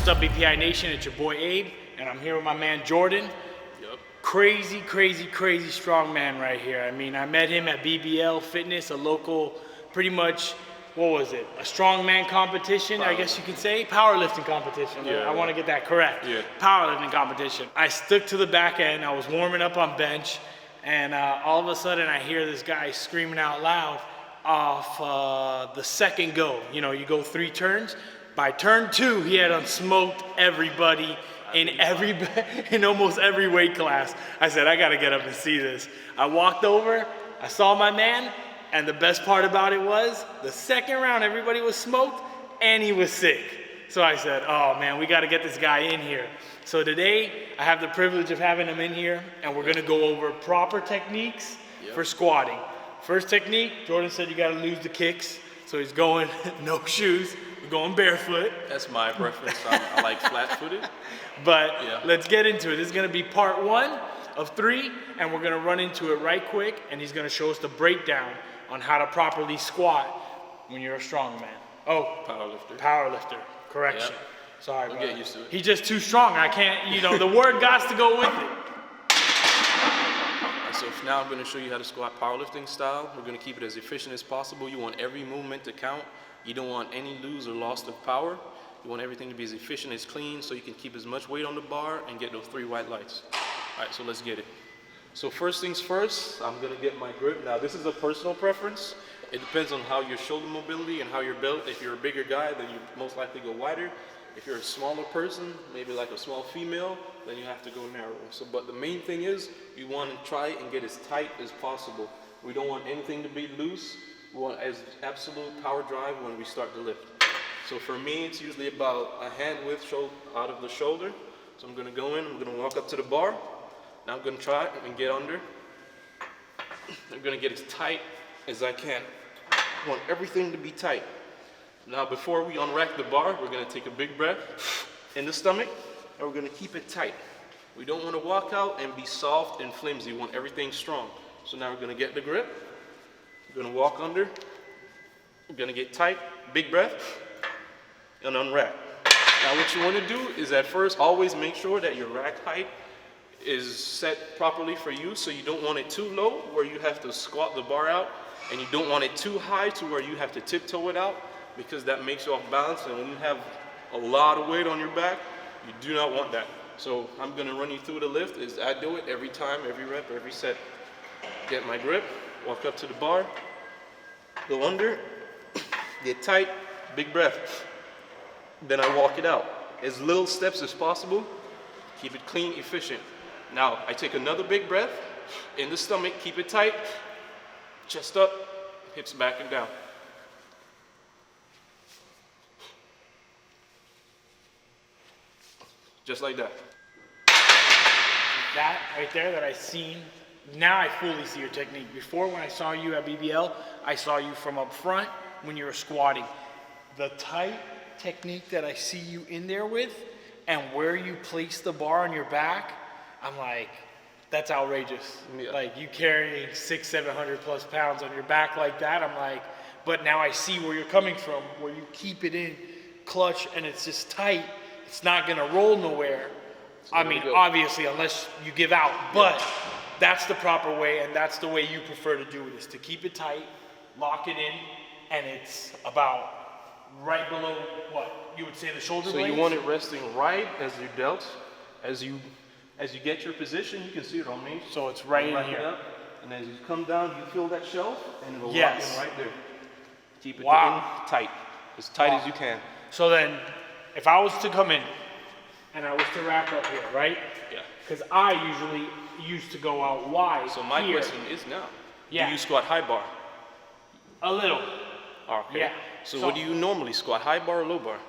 up, BPI Nation? It's your boy Abe, and I'm here with my man Jordan. Yep. Crazy strong man right here. I mean, I met him at BBL Fitness, a local, pretty much, what was it? A strongman competition, I guess you could say? Powerlifting competition. Yeah, I want to get that correct. Yeah. Powerlifting competition. I stuck to the back end. I was warming up on bench, and all of a sudden I hear this guy screaming out loud off the second go. You know, you go 3 turns. By turn 2, he had unsmoked everybody in almost every weight class. I said, I gotta get up and see this. I walked over, I saw my man, and the best part about it was, the second round, everybody was smoked, and he was sick. So I said, oh man, we gotta get this guy in here. So today, I have the privilege of having him in here, and we're gonna go over proper techniques for squatting. First technique, Jordan said you gotta lose the kicks. So he's going no shoes. Going barefoot. That's my preference. I like flat-footed. But let's get into it. This is going to be part 1 of 3, and we're going to run into it right quick, and he's going to show us the breakdown on how to properly squat when you're a strongman. Oh, powerlifter. Correction. Yep. Sorry, We'll get used to it. He's just too strong. I can't, the word got to go with it. So now I'm going to show you how to squat powerlifting style. We're going to keep it as efficient as possible. You want every movement to count. You don't want any lose or loss of power. You want everything to be as efficient as clean so you can keep as much weight on the bar and get those 3 white lights. All right, so let's get it. So first things first, I'm gonna get my grip. Now this is a personal preference. It depends on how your shoulder mobility and how you're built. If you're a bigger guy, then you most likely go wider. If you're a smaller person, maybe like a small female, then you have to go narrow. But the main thing is, you want to try and get as tight as possible. We don't want anything to be loose. We want as absolute power drive when we start to lift. So for me, it's usually about a hand width out of the shoulder. So I'm gonna go in, I'm gonna walk up to the bar. Now I'm gonna try and get under. I'm gonna get as tight as I can. I want everything to be tight. Now before we unrack the bar, we're gonna take a big breath in the stomach, and we're gonna keep it tight. We don't wanna walk out and be soft and flimsy. We want everything strong. So now we're gonna get the grip. We're gonna walk under, we're gonna get tight, big breath, and unwrap. Now what you wanna do is at first always make sure that your rack height is set properly for you, so you don't want it too low where you have to squat the bar out, and you don't want it too high to where you have to tiptoe it out, because that makes you off balance, and when you have a lot of weight on your back, you do not want that. So I'm gonna run you through the lift as I do it every time, every rep, every set. Get my grip. Walk up to the bar, go under, get tight, big breath. Then I walk it out. As little steps as possible, keep it clean, efficient. Now, I take another big breath, in the stomach, keep it tight, chest up, hips back and down. Just like that. That right there that I seen, now I fully see your technique. Before, when I saw you at BBL, I saw you from up front when you were squatting. The tight technique that I see you in there with, and where you place the bar on your back, I'm like, that's outrageous. Yeah. Like, you carrying 600-700 plus pounds on your back like that, I'm like, but now I see where you're coming from, where you keep it in clutch and it's just tight. It's not gonna roll nowhere. So I mean, obviously, unless you give out, but that's the proper way, and that's the way you prefer to do it, is to keep it tight, lock it in, and it's about right below, what, you would say the shoulder blades? So you want it resting right as you delt. As you get your position, you can see it on me. So it's right in here. Up, and as you come down, you feel that shelf, and it'll lock in right there. Keep it in tight, as tight as you can. So then, if I was to come in, and I was to wrap up here, right? Yeah. Because I usually used to go out wide. So my question is now, do you squat high bar? A little. Okay. Yeah. So what do you normally squat, high bar or low bar?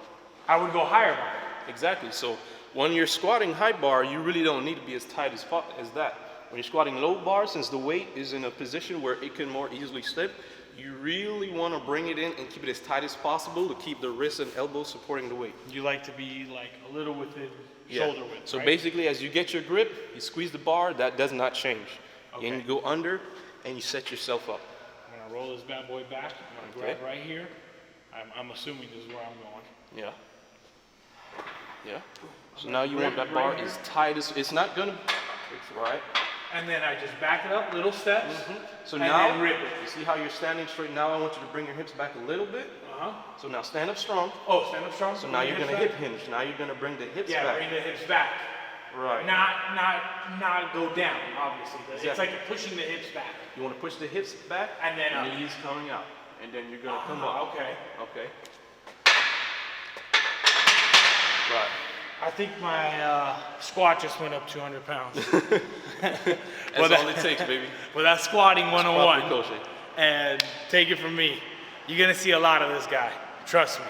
I would go higher bar. Exactly. So when you're squatting high bar, you really don't need to be as tight as that. When you're squatting low bar, since the weight is in a position where it can more easily slip, you really want to bring it in and keep it as tight as possible to keep the wrists and elbows supporting the weight. You like to be like a little within shoulder width, So right? basically, as you get your grip, you squeeze the bar, that does not change. Okay. And you go under and you set yourself up. I'm gonna roll this bad boy back. I'm gonna grab right here. I'm assuming this is where I'm going. Yeah. Yeah. So now you want that bar as tight as, it's not gonna, it's right. And then I just back it up, little steps. So and now, then rip it. you see how you're standing straight? Now I want you to bring your hips back a little bit. So now stand up strong. Oh, stand up strong. So now you're gonna hip hinge. Now you're gonna bring the hips back. Yeah, bring the hips back. Right. Not go down, obviously. It's Exactly. like pushing the hips back. You want to push the hips back And then up. knees coming out. And then you're gonna come up. Okay. Okay. Right. I think my squat just went up 200 pounds. That's all it takes, baby. Well, that's squatting 101. Squat ricochet. And take it from me, you're gonna see a lot of this guy. Trust me.